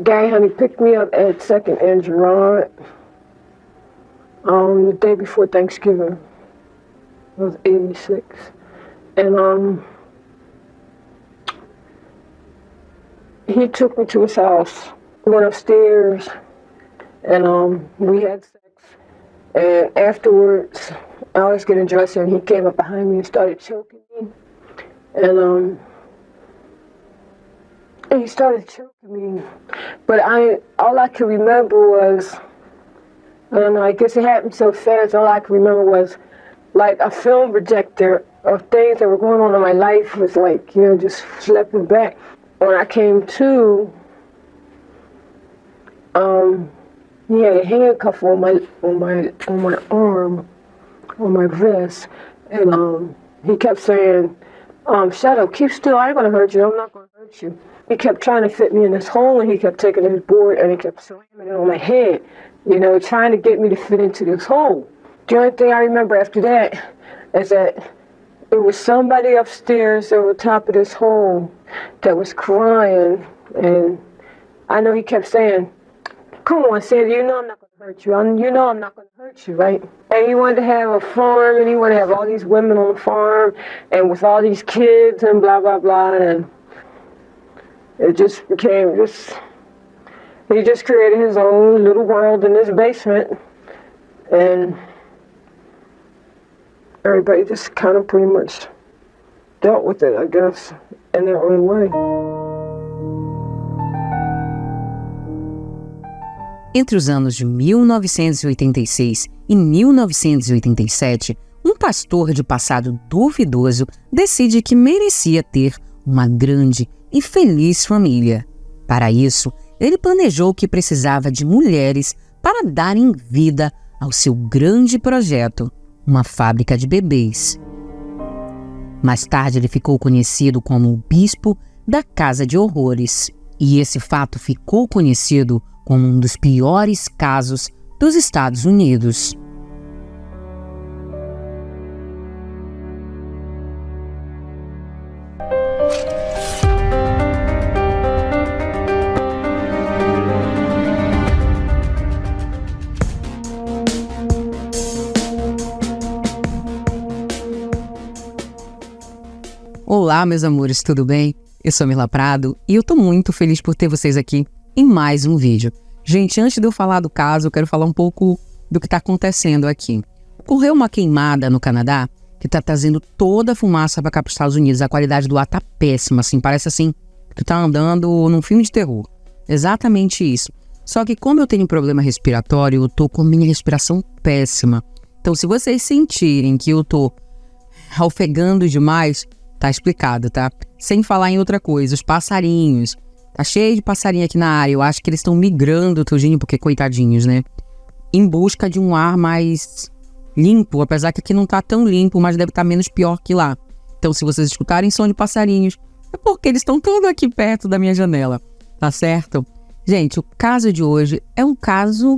Gary Honey picked me up at 2nd and Gerard the day before Thanksgiving. I was 86. And he took me to his house. We went upstairs and we had sex. And afterwards, I was getting dressed and he came up behind me and started choking me. And he started choking me. But all I could remember was, I don't know, I guess it happened so fast, all I could remember was like a film projector of things that were going on in my life was like, just flipping back. When I came to, he had a handcuff on my arm, on my wrist, and he kept saying, "Shut up, keep still, I ain't gonna hurt you, I'm not gonna hurt you." He kept trying to fit me in this hole, and he kept taking his board and he kept slamming it on my head, trying to get me to fit into this hole. The only thing I remember after that is that it was somebody upstairs over top of this hole that was crying, and I know he kept saying, "Come on, Sandy, I'm not going to hurt you. I'm not going to hurt you, right?" And he wanted to have a farm, and he wanted to have all these women on the farm, and with all these kids, and blah, blah, blah, and it just became he just created his own little world in his basement, and everybody just kind of pretty much dealt with it, I guess, in their own way. Entre os anos de 1986 e 1987, um pastor de passado duvidoso decide que merecia ter uma grande e feliz família. Para isso, ele planejou que precisava de mulheres para darem vida ao seu grande projeto, uma fábrica de bebês. Mais tarde, ele ficou conhecido como o Bispo da Casa de Horrores, e esse fato ficou conhecido como um dos piores casos dos Estados Unidos. Olá, meus amores, tudo bem? Eu sou Mirla Prado e eu tô muito feliz por ter vocês aqui em mais um vídeo. Gente, antes de eu falar do caso, eu quero falar um pouco do que está acontecendo aqui. Ocorreu uma queimada no Canadá que está trazendo toda a fumaça para cá para os Estados Unidos. A qualidade do ar tá péssima, assim, parece assim que tu tá andando num filme de terror. Exatamente isso. Só que como eu tenho problema respiratório, eu tô com minha respiração péssima. Então, se vocês sentirem que eu tô ofegando demais, tá explicado, tá? Sem falar em outra coisa, os passarinhos. Tá cheio de passarinho aqui na área. Eu acho que eles estão migrando tudinho, porque coitadinhos, né? Em busca de um ar mais limpo, apesar que aqui não tá tão limpo, mas deve estar menos pior que lá. Então, se vocês escutarem som de passarinhos, é porque eles estão todos aqui perto da minha janela, tá certo? Gente, o caso de hoje é um caso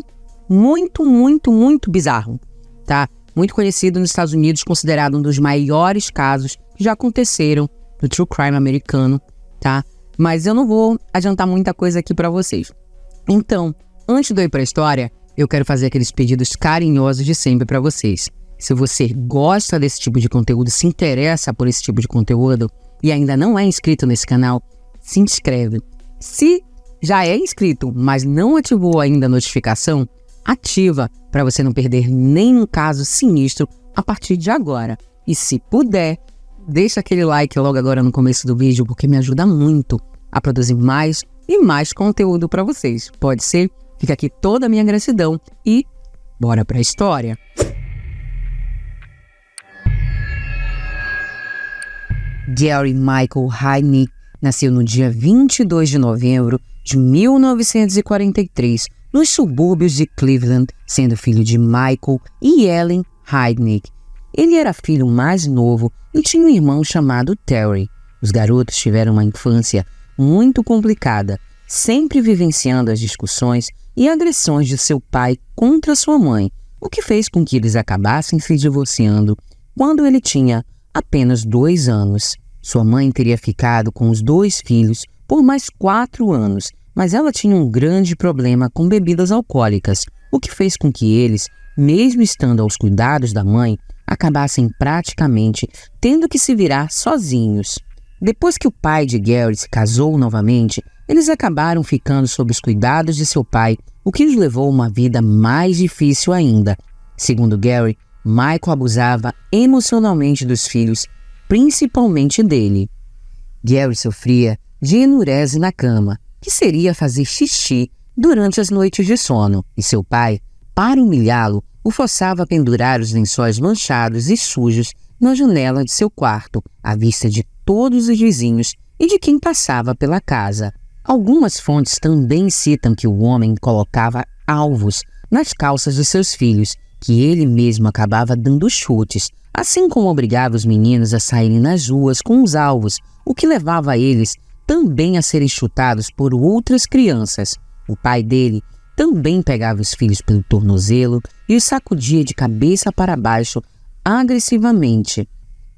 muito, muito, muito bizarro, tá? Muito conhecido nos Estados Unidos, considerado um dos maiores casos que já aconteceram no True Crime americano, tá? Mas eu não vou adiantar muita coisa aqui pra vocês. Então, antes de eu ir pra história, eu quero fazer aqueles pedidos carinhosos de sempre pra vocês. Se você gosta desse tipo de conteúdo, se interessa por esse tipo de conteúdo e ainda não é inscrito nesse canal, se inscreve. Se já é inscrito, mas não ativou ainda a notificação, ativa para você não perder nenhum caso sinistro a partir de agora. E se puder, deixa aquele like logo agora no começo do vídeo, porque me ajuda muito a produzir mais e mais conteúdo para vocês. Pode ser? Fica aqui toda a minha gratidão e bora para a história. Gary Michael Heidnik nasceu no dia 22 de novembro de 1943, nos subúrbios de Cleveland, sendo filho de Michael e Ellen Heidnik. Ele era filho mais novo e tinha um irmão chamado Terry. Os garotos tiveram uma infância muito complicada, sempre vivenciando as discussões e agressões de seu pai contra sua mãe, o que fez com que eles acabassem se divorciando quando ele tinha apenas 2 anos. Sua mãe teria ficado com os 2 filhos por mais 4 anos, mas ela tinha um grande problema com bebidas alcoólicas, o que fez com que eles, mesmo estando aos cuidados da mãe, acabassem praticamente tendo que se virar sozinhos. Depois que o pai de Gary se casou novamente, eles acabaram ficando sob os cuidados de seu pai, o que os levou a uma vida mais difícil ainda. Segundo Gary, Michael abusava emocionalmente dos filhos, principalmente dele. Gary sofria de enurese na cama, que seria fazer xixi durante as noites de sono, e seu pai, para humilhá-lo, o forçava a pendurar os lençóis manchados e sujos na janela de seu quarto, à vista de todos os vizinhos e de quem passava pela casa. Algumas fontes também citam que o homem colocava alvos nas calças de seus filhos, que ele mesmo acabava dando chutes, assim como obrigava os meninos a saírem nas ruas com os alvos, o que levava eles também a serem chutados por outras crianças. O pai dele também pegava os filhos pelo tornozelo e os sacudia de cabeça para baixo agressivamente.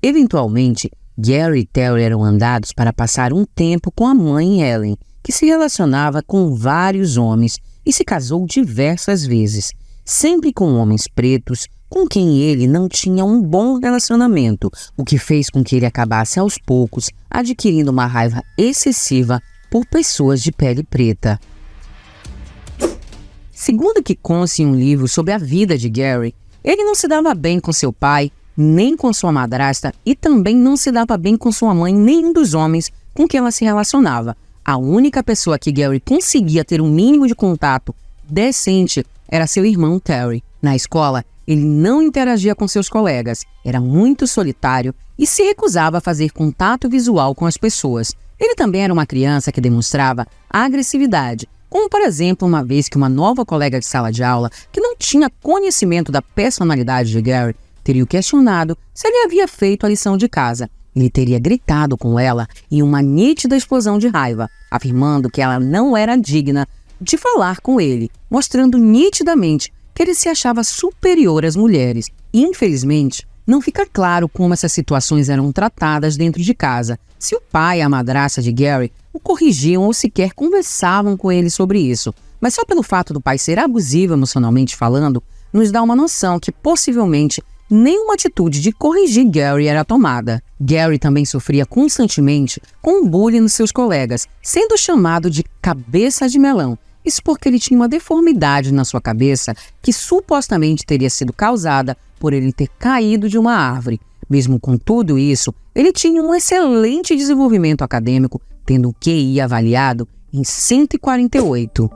Eventualmente, Gary e Terry eram mandados para passar um tempo com a mãe Ellen, que se relacionava com vários homens e se casou diversas vezes, sempre com homens pretos, com quem ele não tinha um bom relacionamento, o que fez com que ele acabasse aos poucos adquirindo uma raiva excessiva por pessoas de pele preta. Segundo o que consta em um livro sobre a vida de Gary, ele não se dava bem com seu pai, nem com sua madrasta e também não se dava bem com sua mãe, nem dos homens com quem ela se relacionava. A única pessoa que Gary conseguia ter um mínimo de contato decente era seu irmão Terry. Na escola, ele não interagia com seus colegas, era muito solitário e se recusava a fazer contato visual com as pessoas. Ele também era uma criança que demonstrava agressividade, como por exemplo uma vez que uma nova colega de sala de aula, que não tinha conhecimento da personalidade de Gary, teria o questionado se ele havia feito a lição de casa. Ele teria gritado com ela em uma nítida explosão de raiva, afirmando que ela não era digna de falar com ele, mostrando nitidamente que ele se achava superior às mulheres. Infelizmente, não fica claro como essas situações eram tratadas dentro de casa, se o pai e a madrasta de Gary o corrigiam ou sequer conversavam com ele sobre isso. Mas só pelo fato do pai ser abusivo emocionalmente falando, nos dá uma noção que possivelmente nenhuma atitude de corrigir Gary era tomada. Gary também sofria constantemente com bullying nos seus colegas, sendo chamado de cabeça de melão. Isso porque ele tinha uma deformidade na sua cabeça que supostamente teria sido causada por ele ter caído de uma árvore. Mesmo com tudo isso, ele tinha um excelente desenvolvimento acadêmico, tendo o QI avaliado em 148.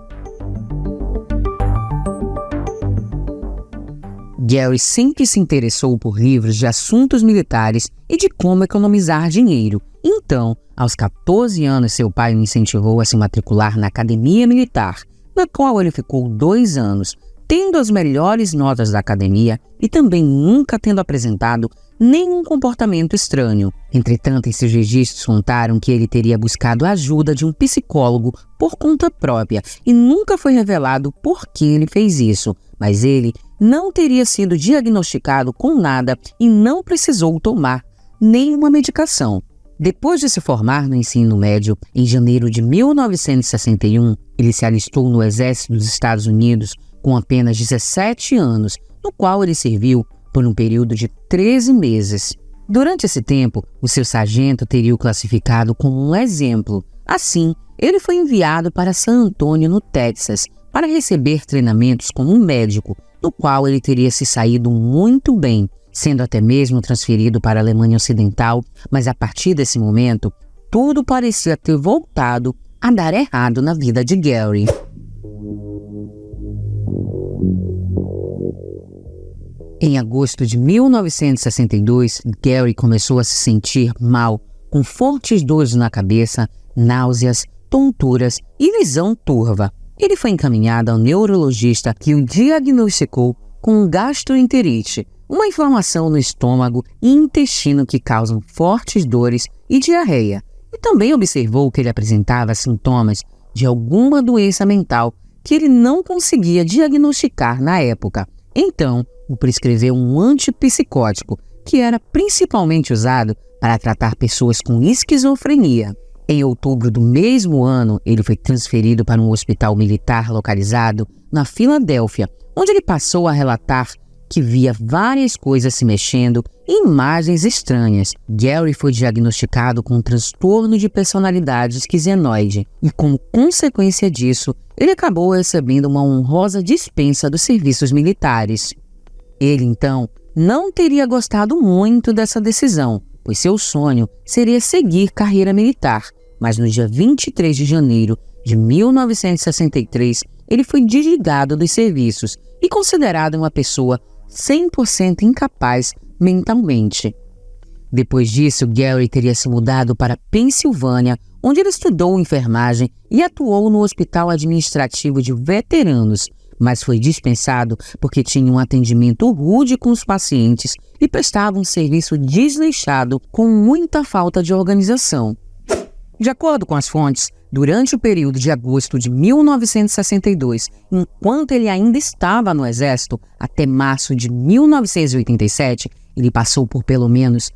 Gary sempre se interessou por livros de assuntos militares e de como economizar dinheiro. Então, aos 14 anos, seu pai o incentivou a se matricular na academia militar, na qual ele ficou 2 anos, tendo as melhores notas da academia e também nunca tendo apresentado nenhum comportamento estranho. Entretanto, esses registros contaram que ele teria buscado a ajuda de um psicólogo por conta própria e nunca foi revelado por que ele fez isso, mas ele não teria sido diagnosticado com nada e não precisou tomar nenhuma medicação. Depois de se formar no ensino médio, em janeiro de 1961, ele se alistou no Exército dos Estados Unidos com apenas 17 anos, no qual ele serviu por um período de 13 meses. Durante esse tempo, o seu sargento teria o classificado como um exemplo. Assim, ele foi enviado para San Antonio, no Texas, para receber treinamentos como um médico, no qual ele teria se saído muito bem, sendo até mesmo transferido para a Alemanha Ocidental, mas a partir desse momento, tudo parecia ter voltado a dar errado na vida de Gary. Em agosto de 1962, Gary começou a se sentir mal, com fortes dores na cabeça, náuseas, tonturas e visão turva. Ele foi encaminhado ao neurologista que o diagnosticou com gastroenterite, uma inflamação no estômago e intestino que causam fortes dores e diarreia. E também observou que ele apresentava sintomas de alguma doença mental que ele não conseguia diagnosticar na época. Então, o prescreveu um antipsicótico, que era principalmente usado para tratar pessoas com esquizofrenia. Em outubro do mesmo ano, ele foi transferido para um hospital militar localizado na Filadélfia, onde ele passou a relatar que via várias coisas se mexendo e imagens estranhas. Gary foi diagnosticado com um transtorno de personalidade esquizenoide e, como consequência disso, ele acabou recebendo uma honrosa dispensa dos serviços militares. Ele, então, não teria gostado muito dessa decisão, pois seu sonho seria seguir carreira militar, mas no dia 23 de janeiro de 1963, ele foi desligado dos serviços e considerado uma pessoa 100% incapaz mentalmente. Depois disso, Gary teria se mudado para Pensilvânia, onde ele estudou enfermagem e atuou no Hospital Administrativo de Veteranos, mas foi dispensado porque tinha um atendimento rude com os pacientes e prestava um serviço desleixado com muita falta de organização. De acordo com as fontes, durante o período de agosto de 1962, enquanto ele ainda estava no Exército, até março de 1987, ele passou por pelo menos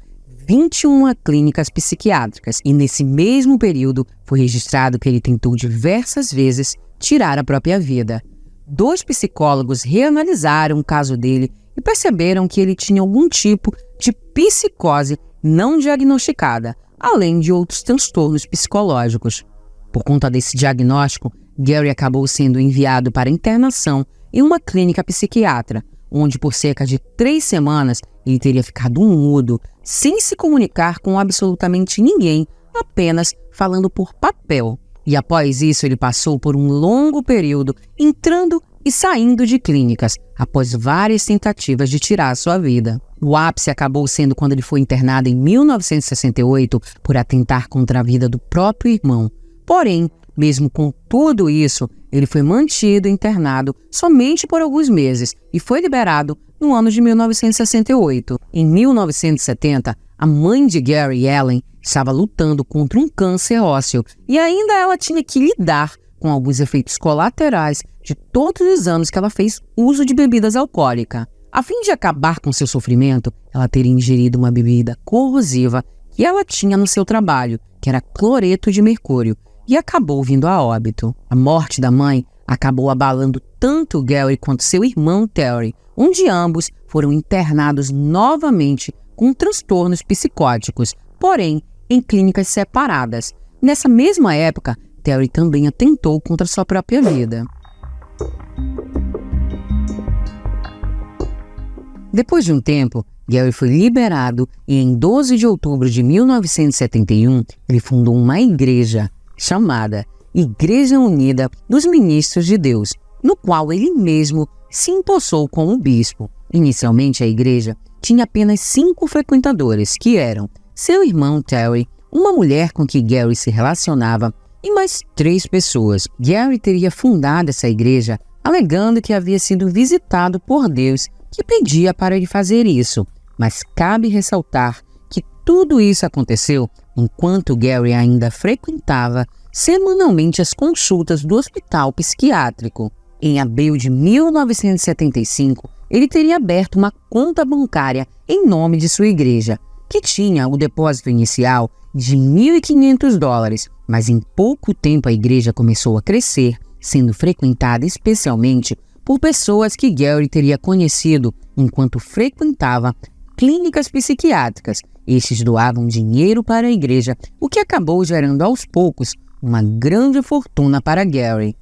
21 clínicas psiquiátricas e nesse mesmo período foi registrado que ele tentou diversas vezes tirar a própria vida. 2 psicólogos reanalisaram o caso dele e perceberam que ele tinha algum tipo de psicose não diagnosticada, além de outros transtornos psicológicos. Por conta desse diagnóstico, Gary acabou sendo enviado para internação em uma clínica psiquiátrica, onde por cerca de 3 semanas ele teria ficado mudo, sem se comunicar com absolutamente ninguém, apenas falando por papel. E após isso ele passou por um longo período entrando e saindo de clínicas, após várias tentativas de tirar sua vida. O ápice acabou sendo quando ele foi internado em 1968 por atentar contra a vida do próprio irmão. Porém, mesmo com tudo isso, ele foi mantido internado somente por alguns meses e foi liberado no ano de 1968. Em 1970, a mãe de Gary, Ellen, estava lutando contra um câncer ósseo e ainda ela tinha que lidar com alguns efeitos colaterais de todos os anos que ela fez uso de bebidas alcoólicas. A fim de acabar com seu sofrimento, ela teria ingerido uma bebida corrosiva que ela tinha no seu trabalho, que era cloreto de mercúrio, e acabou vindo a óbito. A morte da mãe acabou abalando tanto Gary quanto seu irmão Terry, onde ambos foram internados novamente com transtornos psicóticos, porém em clínicas separadas. Nessa mesma época, Terry também atentou contra sua própria vida. Depois de um tempo, Gary foi liberado e em 12 de outubro de 1971, ele fundou uma igreja chamada Igreja Unida dos Ministros de Deus, no qual ele mesmo se empossou como bispo. Inicialmente, a igreja tinha apenas 5 frequentadores, que eram seu irmão Terry, uma mulher com que Gary se relacionava e mais 3 pessoas. Gary teria fundado essa igreja alegando que havia sido visitado por Deus, que pedia para ele fazer isso, mas cabe ressaltar que tudo isso aconteceu enquanto Gary ainda frequentava semanalmente as consultas do hospital psiquiátrico. Em abril de 1975, ele teria aberto uma conta bancária em nome de sua igreja, que tinha o depósito inicial de $1.500, mas em pouco tempo a igreja começou a crescer, sendo frequentada especialmente por pessoas que Gary teria conhecido enquanto frequentava clínicas psiquiátricas. Estes doavam dinheiro para a igreja, o que acabou gerando aos poucos uma grande fortuna para Gary.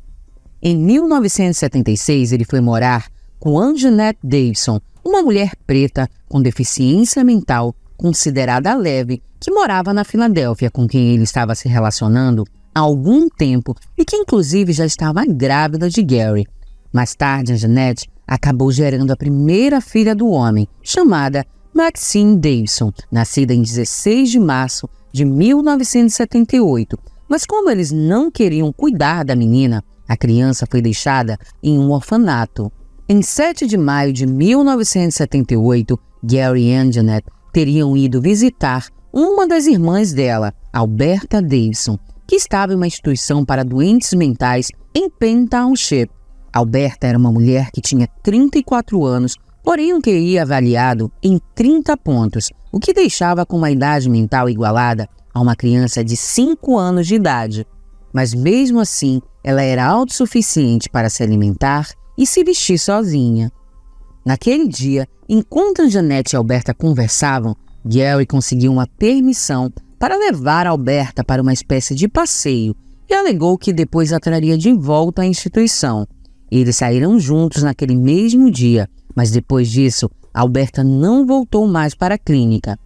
Em 1976, ele foi morar com Anjanette Davidson, uma mulher preta com deficiência mental considerada leve, que morava na Filadélfia, com quem ele estava se relacionando há algum tempo e que inclusive já estava grávida de Gary. Mais tarde, Anjanette acabou gerando a primeira filha do homem, chamada Maxine Davidson, nascida em 16 de março de 1978. Mas como eles não queriam cuidar da menina, a criança foi deixada em um orfanato. Em 7 de maio de 1978, Gary e Anjanette teriam ido visitar uma das irmãs dela, Alberta Davidson, que estava em uma instituição para doentes mentais em Penn Township. Alberta era uma mulher que tinha 34 anos, porém um QI avaliado em 30 pontos, o que deixava com uma idade mental igualada a uma criança de 5 anos de idade. Mas mesmo assim, ela era autossuficiente para se alimentar e se vestir sozinha. Naquele dia, enquanto Jeanette e Alberta conversavam, Gary conseguiu uma permissão para levar Alberta para uma espécie de passeio e alegou que depois a traria de volta à instituição. Eles saíram juntos naquele mesmo dia, mas depois disso, Alberta não voltou mais para a clínica.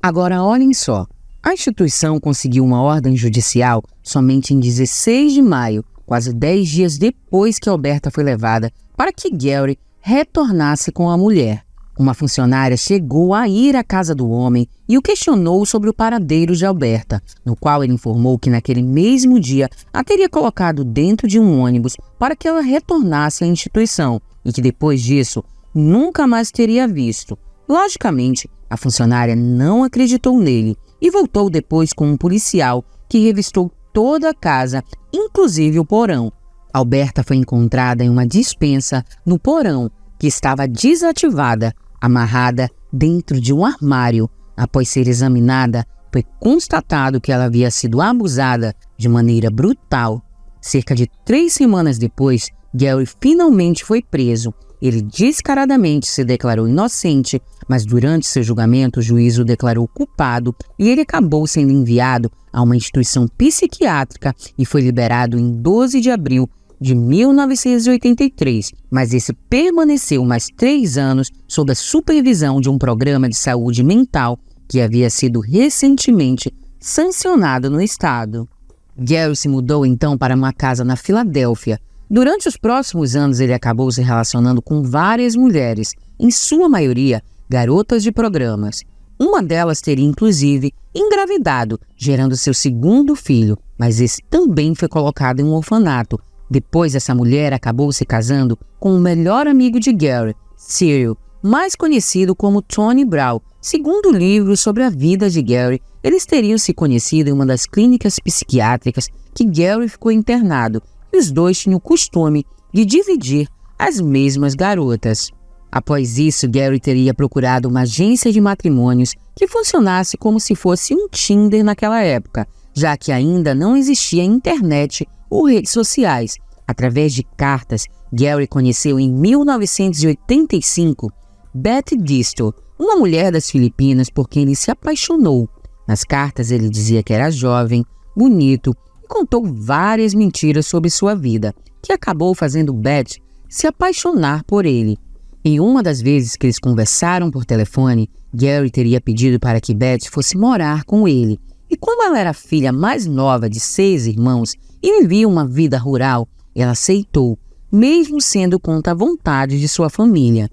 Agora olhem só, a instituição conseguiu uma ordem judicial somente em 16 de maio, quase 10 dias depois que Alberta foi levada, para que Gary retornasse com a mulher. Uma funcionária chegou a ir à casa do homem e o questionou sobre o paradeiro de Alberta, no qual ele informou que naquele mesmo dia a teria colocado dentro de um ônibus para que ela retornasse à instituição e que depois disso nunca mais teria visto. Logicamente, a funcionária não acreditou nele e voltou depois com um policial que revistou toda a casa, inclusive o porão. Alberta foi encontrada em uma despensa no porão, que estava desativada, amarrada dentro de um armário. Após ser examinada, foi constatado que ela havia sido abusada de maneira brutal. Cerca de 3 semanas depois, Gary finalmente foi preso. Ele descaradamente se declarou inocente, mas durante seu julgamento o juiz o declarou culpado e ele acabou sendo enviado a uma instituição psiquiátrica e foi liberado em 12 de abril de 1983, mas esse permaneceu mais 3 anos sob a supervisão de um programa de saúde mental que havia sido recentemente sancionado no estado. Gary se mudou então para uma casa na Filadélfia. Durante os próximos anos ele acabou se relacionando com várias mulheres, em sua maioria garotas de programas. Uma delas teria inclusive engravidado, gerando seu segundo filho, mas esse também foi colocado em um orfanato. Depois, essa mulher acabou se casando com o melhor amigo de Gary, Cyril, mais conhecido como Tony Brown. Segundo o livro sobre a vida de Gary, eles teriam se conhecido em uma das clínicas psiquiátricas que Gary ficou internado, e os dois tinham o costume de dividir as mesmas garotas. Após isso, Gary teria procurado uma agência de matrimônios que funcionasse como se fosse um Tinder naquela época, já que ainda não existia internet ou redes sociais. Através de cartas, Gary conheceu em 1985 Betty Disto, uma mulher das Filipinas por quem ele se apaixonou. Nas cartas ele dizia que era jovem, bonito e contou várias mentiras sobre sua vida, que acabou fazendo Betty se apaixonar por ele. Em uma das vezes que eles conversaram por telefone, Gary teria pedido para que Betty fosse morar com ele. E como ela era a filha mais nova de 6 irmãos e vivia uma vida rural, ela aceitou, mesmo sendo contra a vontade de sua família.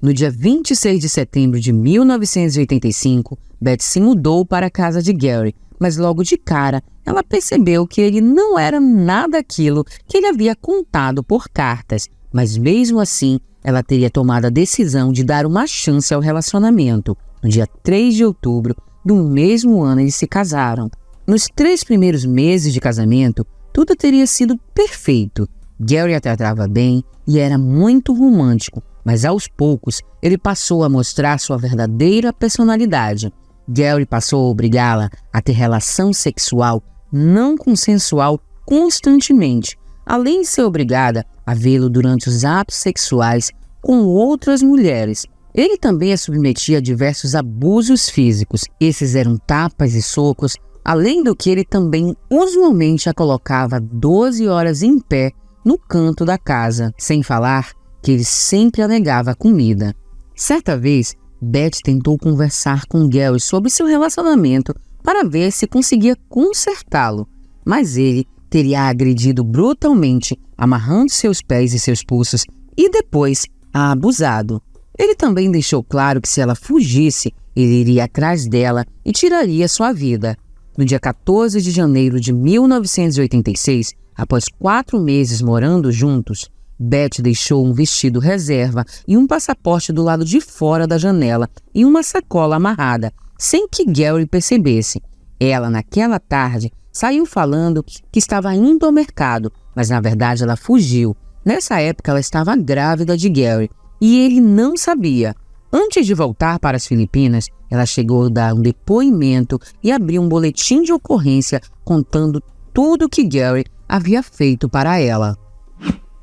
No dia 26 de setembro de 1985, Betty se mudou para a casa de Gary, mas logo de cara ela percebeu que ele não era nada aquilo que ele havia contado por cartas, mas mesmo assim ela teria tomado a decisão de dar uma chance ao relacionamento. No dia 3 de outubro do mesmo ano eles se casaram. Nos 3 primeiros meses de casamento, tudo teria sido perfeito. Gary a tratava bem e era muito romântico, mas aos poucos ele passou a mostrar sua verdadeira personalidade. Gary passou a obrigá-la a ter relação sexual não consensual constantemente, além de ser obrigada a vê-lo durante os atos sexuais com outras mulheres. Ele também a submetia a diversos abusos físicos. Esses eram tapas e socos, além do que ele também usualmente a colocava 12 horas em pé no canto da casa, sem falar que ele sempre a negava comida. Certa vez, Betty tentou conversar com Gary sobre seu relacionamento para ver se conseguia consertá-lo, mas ele teria a agredido brutalmente, amarrando seus pés e seus pulsos e depois a abusado. Ele também deixou claro que se ela fugisse, ele iria atrás dela e tiraria sua vida. No dia 14 de janeiro de 1986, após 4 meses morando juntos, Betty deixou um vestido reserva e um passaporte do lado de fora da janela e uma sacola amarrada, sem que Gary percebesse. Ela, naquela tarde, saiu falando que estava indo ao mercado, mas na verdade ela fugiu. Nessa época ela estava grávida de Gary e ele não sabia. Antes de voltar para as Filipinas, ela chegou a dar um depoimento e abriu um boletim de ocorrência contando tudo que Gary havia feito para ela.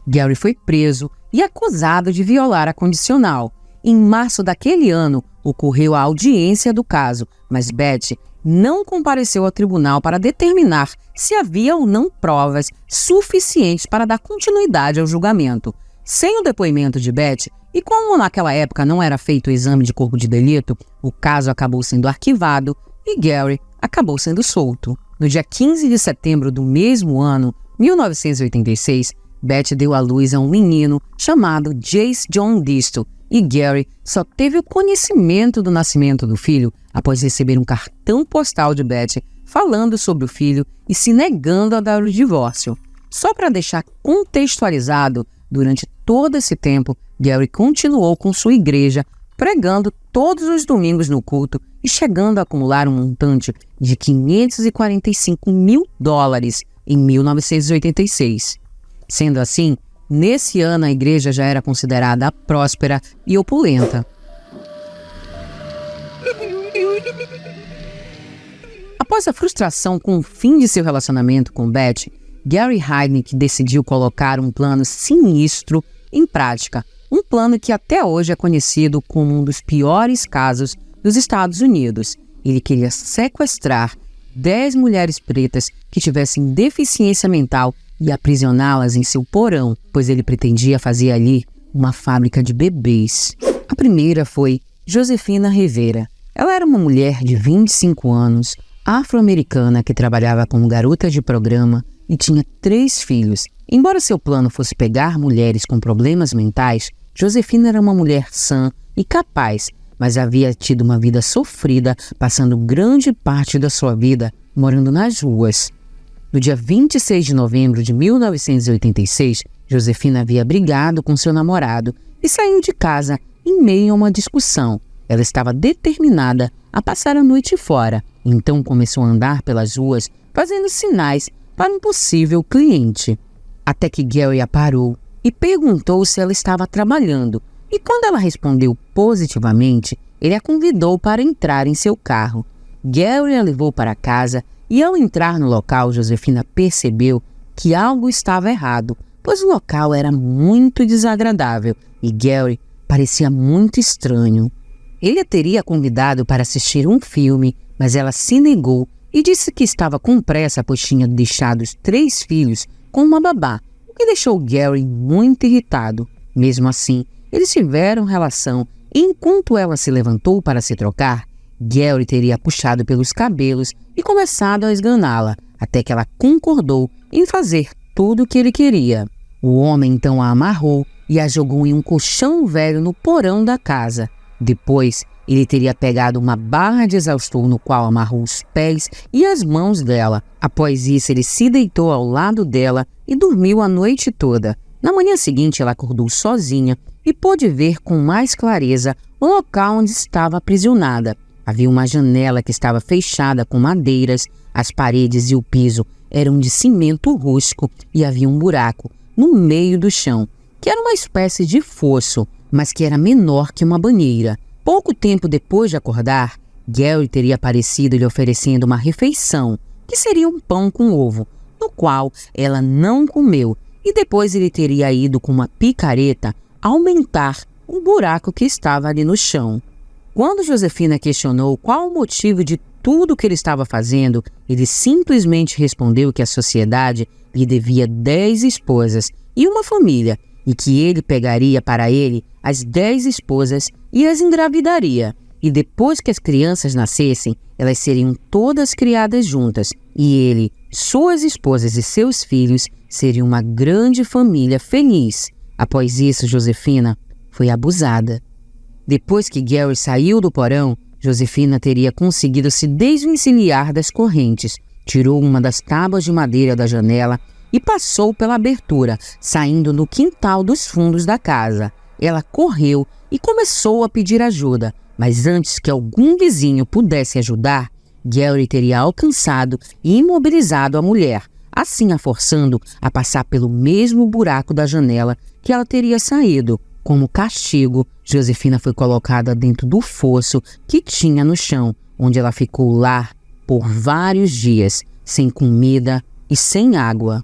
Gary foi preso e acusado de violar a condicional. Em março daquele ano, ocorreu a audiência do caso, mas Beth não compareceu ao tribunal para determinar se havia ou não provas suficientes para dar continuidade ao julgamento. Sem o depoimento de Beth, e como naquela época não era feito o exame de corpo de delito, o caso acabou sendo arquivado e Gary acabou sendo solto. No dia 15 de setembro do mesmo ano, 1986, Beth deu à luz a um menino chamado Jace John Disto, e Gary só teve o conhecimento do nascimento do filho após receber um cartão postal de Beth falando sobre o filho e se negando a dar o divórcio. Só para deixar contextualizado, durante todo esse tempo, Gary continuou com sua igreja, pregando todos os domingos no culto e chegando a acumular um montante de $545 mil em 1986. Sendo assim, nesse ano a igreja já era considerada próspera e opulenta. Após a frustração com o fim de seu relacionamento com Beth, Gary Heidnik decidiu colocar um plano sinistro em prática, um plano que até hoje é conhecido como um dos piores casos dos Estados Unidos. Ele queria sequestrar 10 mulheres pretas que tivessem deficiência mental e aprisioná-las em seu porão, pois ele pretendia fazer ali uma fábrica de bebês. A primeira foi Josefina Rivera. Ela era uma mulher de 25 anos, afro-americana que trabalhava como garota de programa e tinha 3 filhos. Embora seu plano fosse pegar mulheres com problemas mentais, Josefina era uma mulher sã e capaz, mas havia tido uma vida sofrida, passando grande parte da sua vida morando nas ruas. No dia 26 de novembro de 1986, Josefina havia brigado com seu namorado e saiu de casa em meio a uma discussão. Ela estava determinada a passar a noite fora, então começou a andar pelas ruas fazendo sinais para um possível cliente. Até que Gary a parou e perguntou se ela estava trabalhando, e quando ela respondeu positivamente, ele a convidou para entrar em seu carro. Gary a levou para casa e ao entrar no local, Josefina percebeu que algo estava errado, pois o local era muito desagradável e Gary parecia muito estranho. Ele a teria convidado para assistir um filme, mas ela se negou e disse que estava com pressa, pois tinha deixado os 3 filhos com uma babá, o que deixou Gary muito irritado. Mesmo assim, eles tiveram relação e enquanto ela se levantou para se trocar, Gary teria puxado pelos cabelos e começado a esganá-la, até que ela concordou em fazer tudo o que ele queria. O homem então a amarrou e a jogou em um colchão velho no porão da casa. Depois, ele teria pegado uma barra de exaustor no qual amarrou os pés e as mãos dela. Após isso, ele se deitou ao lado dela e dormiu a noite toda. Na manhã seguinte, ela acordou sozinha e pôde ver com mais clareza o local onde estava aprisionada. Havia uma janela que estava fechada com madeiras, as paredes e o piso eram de cimento rústico e havia um buraco no meio do chão, que era uma espécie de fosso, mas que era menor que uma banheira. Pouco tempo depois de acordar, Gary teria aparecido lhe oferecendo uma refeição, que seria um pão com ovo, no qual ela não comeu, e depois ele teria ido com uma picareta aumentar o buraco que estava ali no chão. Quando Josefina questionou qual o motivo de tudo o que ele estava fazendo, ele simplesmente respondeu que a sociedade lhe devia 10 esposas e uma família, e que ele pegaria para ele as 10 esposas e as engravidaria. E depois que as crianças nascessem, elas seriam todas criadas juntas, e ele, suas esposas e seus filhos seriam uma grande família feliz. Após isso, Josefina foi abusada. Depois que Gary saiu do porão, Josefina teria conseguido se desvencilhar das correntes, tirou uma das tábuas de madeira da janela e passou pela abertura, saindo no quintal dos fundos da casa. Ela correu e começou a pedir ajuda, mas antes que algum vizinho pudesse ajudar, Gary teria alcançado e imobilizado a mulher, assim a forçando a passar pelo mesmo buraco da janela que ela teria saído. Como castigo, Josefina foi colocada dentro do fosso que tinha no chão, onde ela ficou lá por vários dias, sem comida e sem água.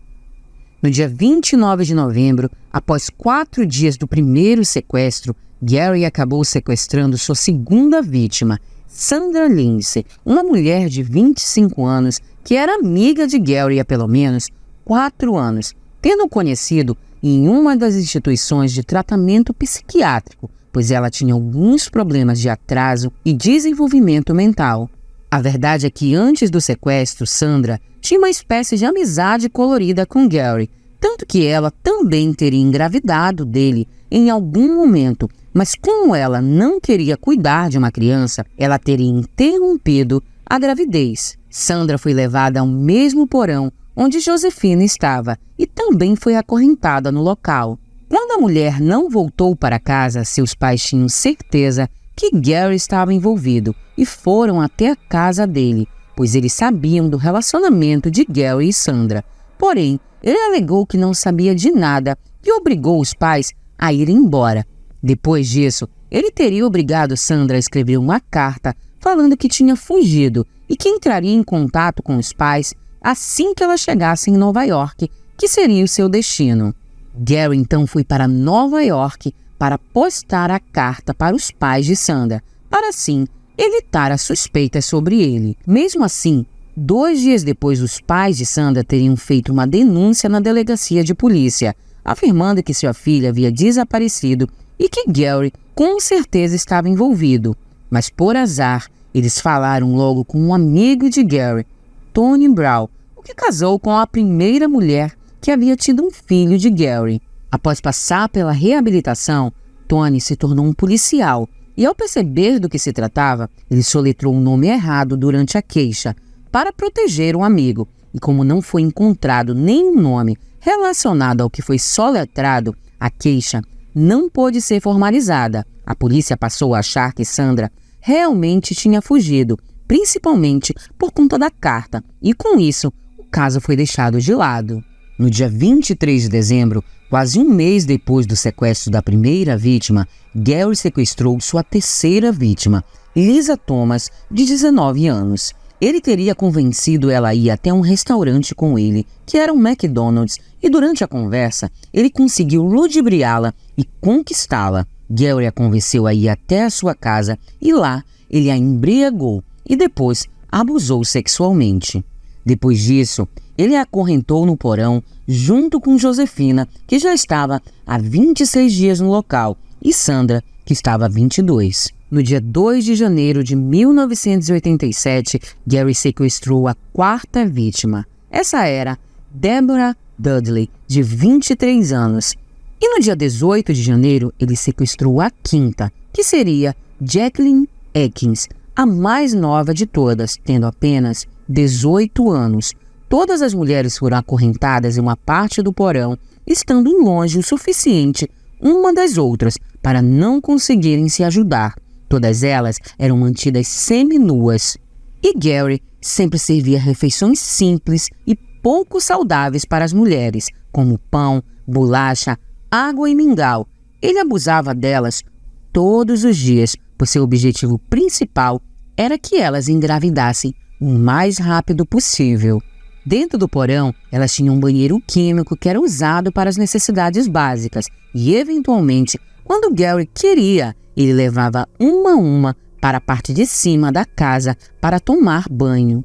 No dia 29 de novembro, após 4 dias do primeiro sequestro, Gary acabou sequestrando sua segunda vítima, Sandra Lindsay, uma mulher de 25 anos que era amiga de Gary há pelo menos 4 anos, tendo conhecido em uma das instituições de tratamento psiquiátrico, pois ela tinha alguns problemas de atraso e desenvolvimento mental. A verdade é que antes do sequestro, Sandra tinha uma espécie de amizade colorida com Gary, tanto que ela também teria engravidado dele em algum momento, mas como ela não queria cuidar de uma criança, ela teria interrompido a gravidez. Sandra foi levada ao mesmo porão onde Josefina estava e também foi acorrentada no local. Quando a mulher não voltou para casa, seus pais tinham certeza que Gary estava envolvido e foram até a casa dele, pois eles sabiam do relacionamento de Gary e Sandra. Porém, ele alegou que não sabia de nada e obrigou os pais a ir embora. Depois disso, ele teria obrigado Sandra a escrever uma carta falando que tinha fugido e que entraria em contato com os pais assim que ela chegasse em Nova York, que seria o seu destino. Gary então foi para Nova York para postar a carta para os pais de Sandra, para assim evitar as suspeitas sobre ele. Mesmo assim, 2 dias depois, os pais de Sandra teriam feito uma denúncia na delegacia de polícia, afirmando que sua filha havia desaparecido e que Gary com certeza estava envolvido. Mas por azar, eles falaram logo com um amigo de Gary, Tony Brown, o que casou com a primeira mulher que havia tido um filho de Gary. Após passar pela reabilitação, Tony se tornou um policial e, ao perceber do que se tratava, ele soletrou o nome errado durante a queixa para proteger um amigo. E como não foi encontrado nenhum nome relacionado ao que foi soletrado, a queixa não pôde ser formalizada. A polícia passou a achar que Sandra realmente tinha fugido, principalmente por conta da carta, e com isso, o caso foi deixado de lado. No dia 23 de dezembro, quase um mês depois do sequestro da primeira vítima, Gary sequestrou sua terceira vítima, Lisa Thomas, de 19 anos. Ele teria convencido ela a ir até um restaurante com ele, que era um McDonald's, e durante a conversa, ele conseguiu ludibriá-la e conquistá-la. Gary a convenceu a ir até a sua casa e lá ele a embriagou e depois abusou sexualmente. Depois disso, ele a acorrentou no porão junto com Josefina, que já estava há 26 dias no local, e Sandra, que estava há 22. No dia 2 de janeiro de 1987, Gary sequestrou a quarta vítima. Essa era Deborah Dudley, de 23 anos. E no dia 18 de janeiro, ele sequestrou a quinta, que seria Jacqueline Atkins, a mais nova de todas, tendo apenas 18 anos. Todas as mulheres foram acorrentadas em uma parte do porão, estando longe o suficiente uma das outras para não conseguirem se ajudar. Todas elas eram mantidas seminuas. E Gary sempre servia refeições simples e pouco saudáveis para as mulheres, como pão, bolacha, água e mingau. Ele abusava delas todos os dias, pois seu objetivo principal era que elas engravidassem o mais rápido possível. Dentro do porão, elas tinham um banheiro químico que era usado para as necessidades básicas e, eventualmente, quando Gary queria, ele levava uma a uma para a parte de cima da casa para tomar banho.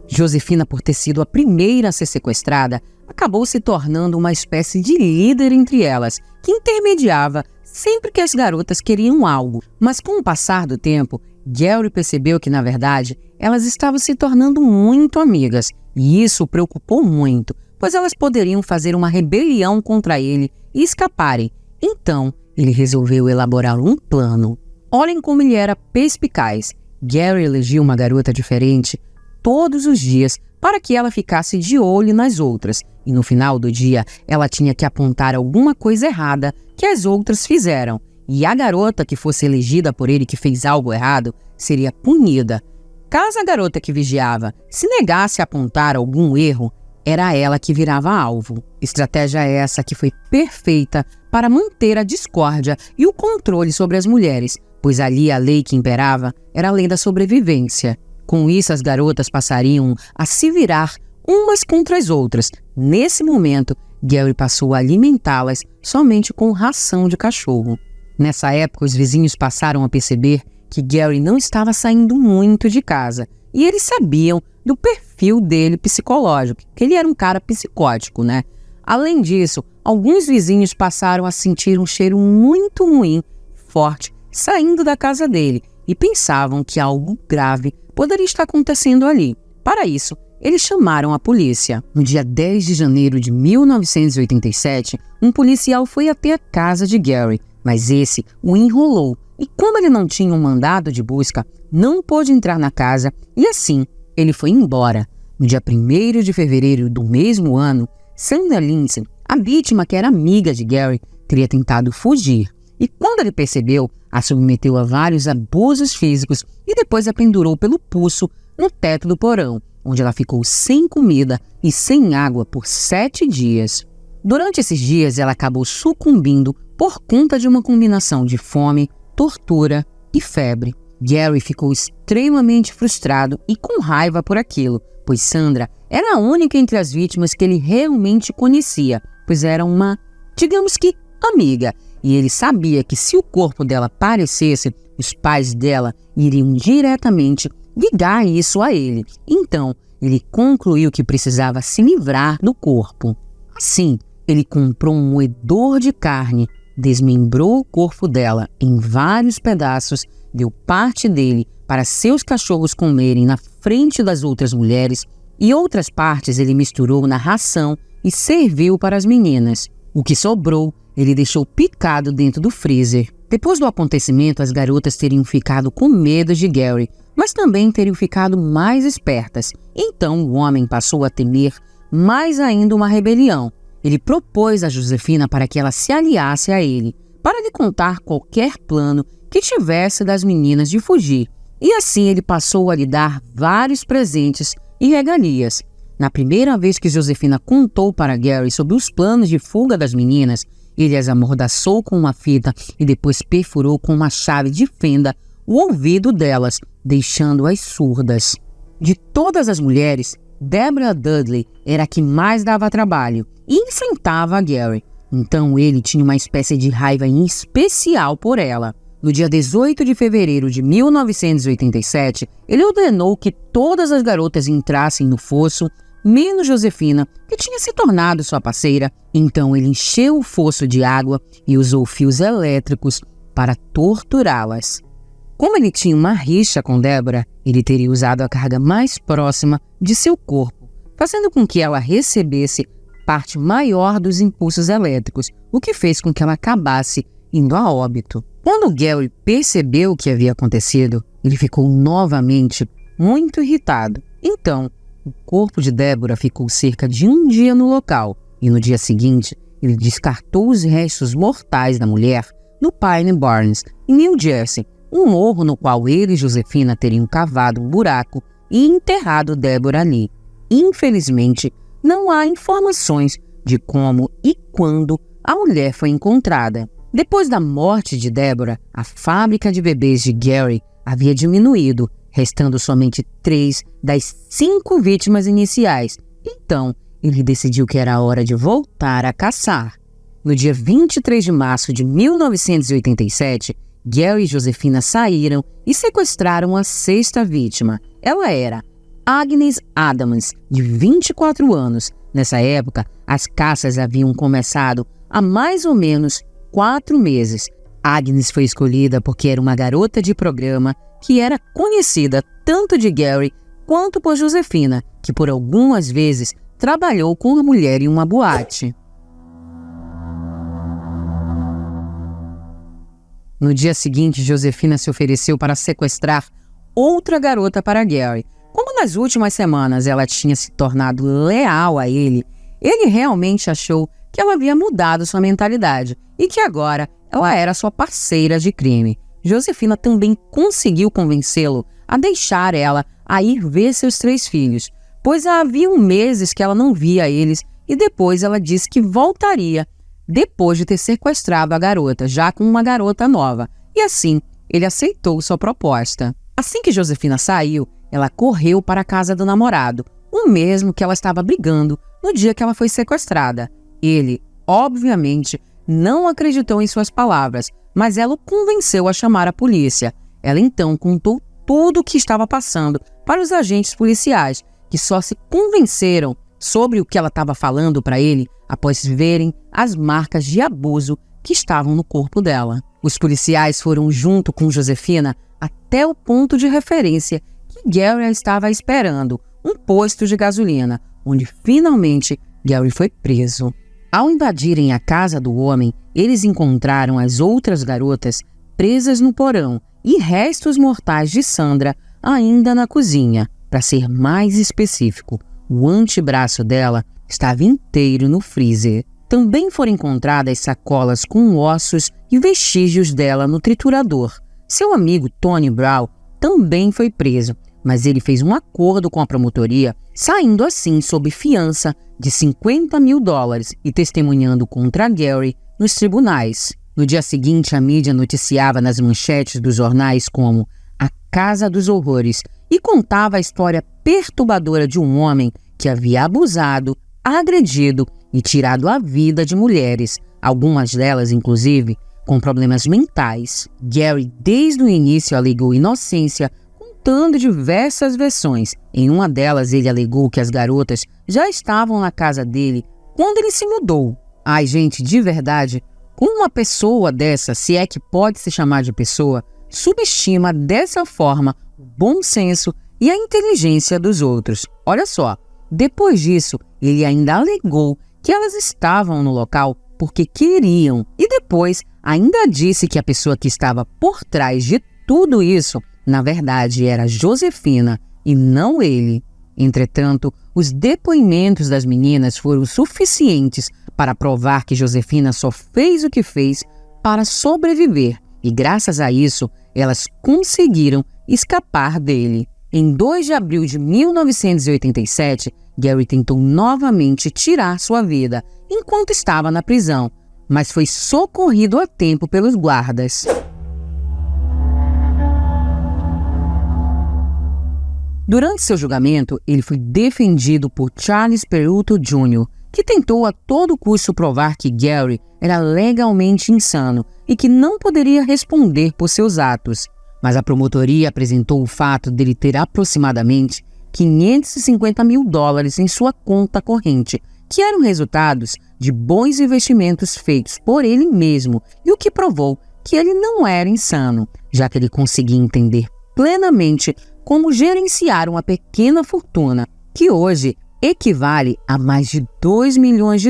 Josefina, por ter sido a primeira a ser sequestrada, acabou se tornando uma espécie de líder entre elas, que intermediava sempre que as garotas queriam algo. Mas com o passar do tempo, Gary percebeu que, na verdade, elas estavam se tornando muito amigas, e isso o preocupou muito, pois elas poderiam fazer uma rebelião contra ele e escaparem. Então, ele resolveu elaborar um plano. Olhem como ele era perspicaz. Gary elegia uma garota diferente todos os dias para que ela ficasse de olho nas outras, e no final do dia ela tinha que apontar alguma coisa errada que as outras fizeram, e a garota que fosse elegida por ele que fez algo errado seria punida. Caso a garota que vigiava se negasse a apontar algum erro, era ela que virava alvo. Estratégia essa que foi perfeita para manter a discórdia e o controle sobre as mulheres, pois ali a lei que imperava era a lei da sobrevivência. Com isso, as garotas passariam a se virar umas contra as outras. Nesse momento, Gary passou a alimentá-las somente com ração de cachorro. Nessa época, os vizinhos passaram a perceber que Gary não estava saindo muito de casa, e eles sabiam do perfil dele psicológico, que ele era um cara psicótico, né? Além disso, alguns vizinhos passaram a sentir um cheiro muito ruim, forte, saindo da casa dele, e pensavam que algo grave poderia estar acontecendo ali. Para isso, eles chamaram a polícia. No dia 10 de janeiro de 1987, um policial foi até a casa de Gary, mas esse o enrolou, e como ele não tinha um mandado de busca, não pôde entrar na casa, e assim ele foi embora. No dia 1º de fevereiro do mesmo ano, Sandra Lindsay, a vítima que era amiga de Gary, teria tentado fugir, e quando ele percebeu, a submeteu a vários abusos físicos e depois a pendurou pelo pulso no teto do porão, onde ela ficou sem comida e sem água por 7 dias. Durante esses dias, ela acabou sucumbindo por conta de uma combinação de fome, tortura e febre. Gary ficou extremamente frustrado e com raiva por aquilo, pois Sandra era a única entre as vítimas que ele realmente conhecia, pois era uma, digamos que, amiga, e ele sabia que se o corpo dela aparecesse, os pais dela iriam diretamente ligar isso a ele. Então, ele concluiu que precisava se livrar do corpo. Assim, ele comprou um moedor de carne, desmembrou o corpo dela em vários pedaços, deu parte dele para seus cachorros comerem na frente das outras mulheres e outras partes ele misturou na ração e serviu para as meninas. O que sobrou, ele deixou picado dentro do freezer. Depois do acontecimento, as garotas teriam ficado com medo de Gary, mas também teriam ficado mais espertas. Então o homem passou a temer mais ainda uma rebelião. Ele propôs a Josefina para que ela se aliasse a ele, para lhe contar qualquer plano que tivesse das meninas de fugir. E assim ele passou a lhe dar vários presentes e regalias. Na primeira vez que Josefina contou para Gary sobre os planos de fuga das meninas, ele as amordaçou com uma fita e depois perfurou com uma chave de fenda o ouvido delas, deixando-as surdas. De todas as mulheres, Deborah Dudley era a que mais dava trabalho e enfrentava a Gary. Então ele tinha uma espécie de raiva em especial por ela. No dia 18 de fevereiro de 1987, ele ordenou que todas as garotas entrassem no fosso, menos Josefina, que tinha se tornado sua parceira. Então ele encheu o fosso de água e usou fios elétricos para torturá-las. Como ele tinha uma rixa com Deborah, ele teria usado a carga mais próxima de seu corpo, fazendo com que ela recebesse parte maior dos impulsos elétricos, o que fez com que ela acabasse indo a óbito. Quando Gary percebeu o que havia acontecido, ele ficou novamente muito irritado. Então, o corpo de Deborah ficou cerca de um dia no local, e no dia seguinte, ele descartou os restos mortais da mulher no Pine Barrens, em New Jersey, um morro no qual ele e Josefina teriam cavado um buraco e enterrado Deborah ali. Infelizmente, não há informações de como e quando a mulher foi encontrada. Depois da morte de Deborah, a fábrica de bebês de Gary havia diminuído, restando somente 3 das 5 vítimas iniciais. Então, ele decidiu que era hora de voltar a caçar. No dia 23 de março de 1987, Gary e Josefina saíram e sequestraram a 6ª vítima. Ela era Agnes Adams, de 24 anos. Nessa época, as caças haviam começado há mais ou menos 4 meses. Agnes foi escolhida porque era uma garota de programa que era conhecida tanto de Gary quanto por Josefina, que por algumas vezes trabalhou com a mulher em uma boate. No dia seguinte, Josefina se ofereceu para sequestrar outra garota para Gary. Como nas últimas semanas ela tinha se tornado leal a ele, ele realmente achou que ela havia mudado sua mentalidade e que agora ela era sua parceira de crime. Josefina também conseguiu convencê-lo a deixar ela a ir ver seus 3 filhos. pois haviam meses que ela não via eles e depois ela disse que voltaria depois de ter sequestrado a garota, já com uma garota nova. E assim, ele aceitou sua proposta. Assim que Josefina saiu, ela correu para a casa do namorado, o mesmo que ela estava brigando no dia que ela foi sequestrada. Ele, obviamente, não acreditou em suas palavras, mas ela o convenceu a chamar a polícia. Ela então contou tudo o que estava passando para os agentes policiais, que só se convenceram sobre o que ela estava falando para ele após verem as marcas de abuso que estavam no corpo dela. Os policiais foram junto com Josefina até o ponto de referência que Gary estava esperando, um posto de gasolina, onde finalmente Gary foi preso. Ao invadirem a casa do homem, eles encontraram as outras garotas presas no porão e restos mortais de Sandra ainda na cozinha. Para ser mais específico, o antebraço dela estava inteiro no freezer. Também foram encontradas sacolas com ossos e vestígios dela no triturador. Seu amigo Tony Brown também foi preso, mas ele fez um acordo com a promotoria, saindo assim sob fiança de $50 mil e testemunhando contra Gary nos tribunais. No dia seguinte, a mídia noticiava nas manchetes dos jornais como a Casa dos Horrores e contava a história perturbadora de um homem que havia abusado, agredido e tirado a vida de mulheres, algumas delas, inclusive, com problemas mentais. Gary, desde o início, alegou inocência, contando diversas versões. Em uma delas, ele alegou que as garotas já estavam na casa dele quando ele se mudou. Ai, gente, de verdade, como uma pessoa dessa, se é que pode se chamar de pessoa, subestima dessa forma o bom senso e a inteligência dos outros? Olha só, depois disso, ele ainda alegou que elas estavam no local porque queriam e depois ainda disse que a pessoa que estava por trás de tudo isso, na verdade, era Josefina e não ele. Entretanto, os depoimentos das meninas foram suficientes para provar que Josefina só fez o que fez para sobreviver e, graças a isso, elas conseguiram escapar dele. Em 2 de abril de 1987, Gary tentou novamente tirar sua vida enquanto estava na prisão, mas foi socorrido a tempo pelos guardas. Durante seu julgamento, ele foi defendido por Charles Peruto Jr., que tentou a todo custo provar que Gary era legalmente insano e que não poderia responder por seus atos. Mas a promotoria apresentou o fato dele ter aproximadamente $550 mil em sua conta corrente, que eram resultados de bons investimentos feitos por ele mesmo, e o que provou que ele não era insano, já que ele conseguia entender plenamente como gerenciar uma pequena fortuna, que hoje equivale a mais de $2 milhões.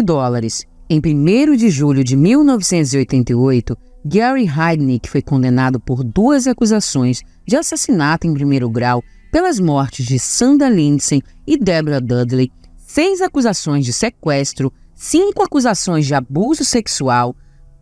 Em 1º de julho de 1988, Gary Heidnik foi condenado por 2 acusações de assassinato em primeiro grau pelas mortes de Sandra Lindsay e Deborah Dudley, 6 acusações de sequestro, 5 acusações de abuso sexual,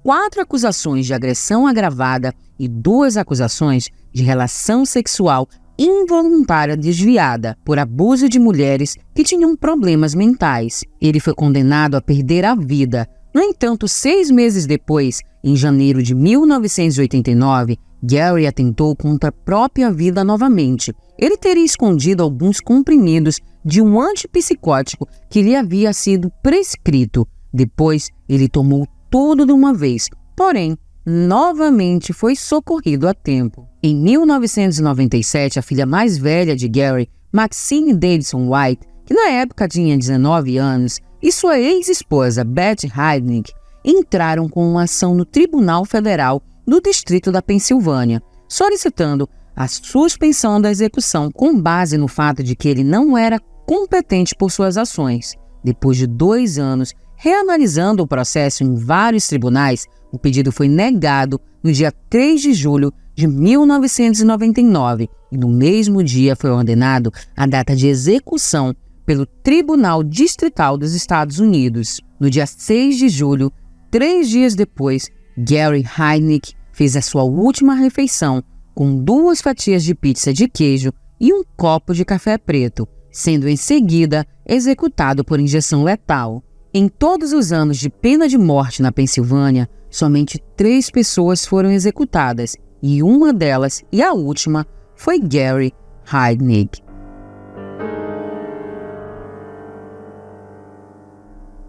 4 acusações de agressão agravada e 2 acusações de relação sexual involuntária desviada por abuso de mulheres que tinham problemas mentais. Ele foi condenado a perder a vida. No entanto, 6 meses depois, em janeiro de 1989, Gary atentou contra a própria vida novamente. Ele teria escondido alguns comprimidos de um antipsicótico que lhe havia sido prescrito. Depois, ele tomou tudo de uma vez, porém, novamente foi socorrido a tempo. Em 1997, a filha mais velha de Gary, Maxine Davidson White, que na época tinha 19 anos, e sua ex-esposa, Beth Heidnik, entraram com uma ação no Tribunal Federal do Distrito da Pensilvânia, solicitando a suspensão da execução com base no fato de que ele não era competente por suas ações. Depois de 2 anos, reanalisando o processo em vários tribunais, o pedido foi negado no dia 3 de julho de 1999 e no mesmo dia foi ordenado a data de execução pelo Tribunal Distrital dos Estados Unidos. No dia 6 de julho, 3 dias depois, Gary Heidnik fez a sua última refeição com 2 fatias de pizza de queijo e um copo de café preto, sendo em seguida executado por injeção letal. Em todos os anos de pena de morte na Pensilvânia, somente 3 pessoas foram executadas, e uma delas, e a última, foi Gary Heidnik.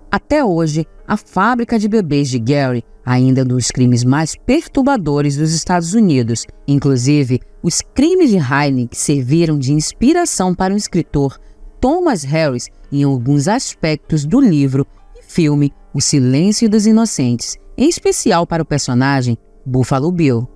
Até hoje, a fábrica de bebês de Gary ainda é um dos crimes mais perturbadores dos Estados Unidos. Inclusive, os crimes de Heidnik serviram de inspiração para o escritor Thomas Harris em alguns aspectos do livro e filme O Silêncio dos Inocentes, em especial para o personagem Buffalo Bill.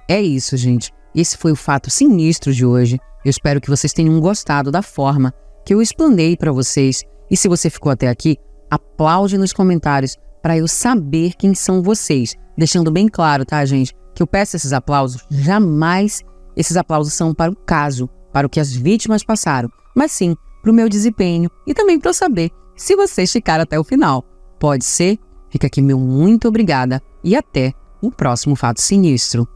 É isso, gente. Esse foi o fato sinistro de hoje. Eu espero que vocês tenham gostado da forma que eu explanei para vocês. E se você ficou até aqui, aplaude nos comentários para eu saber quem são vocês. Deixando bem claro, tá, gente, que eu peço esses aplausos, jamais esses aplausos são para o caso, para o que as vítimas passaram, mas sim para o meu desempenho e também para eu saber se vocês ficaram até o final. Pode ser? Fica aqui meu muito obrigada e até o próximo Fato Sinistro.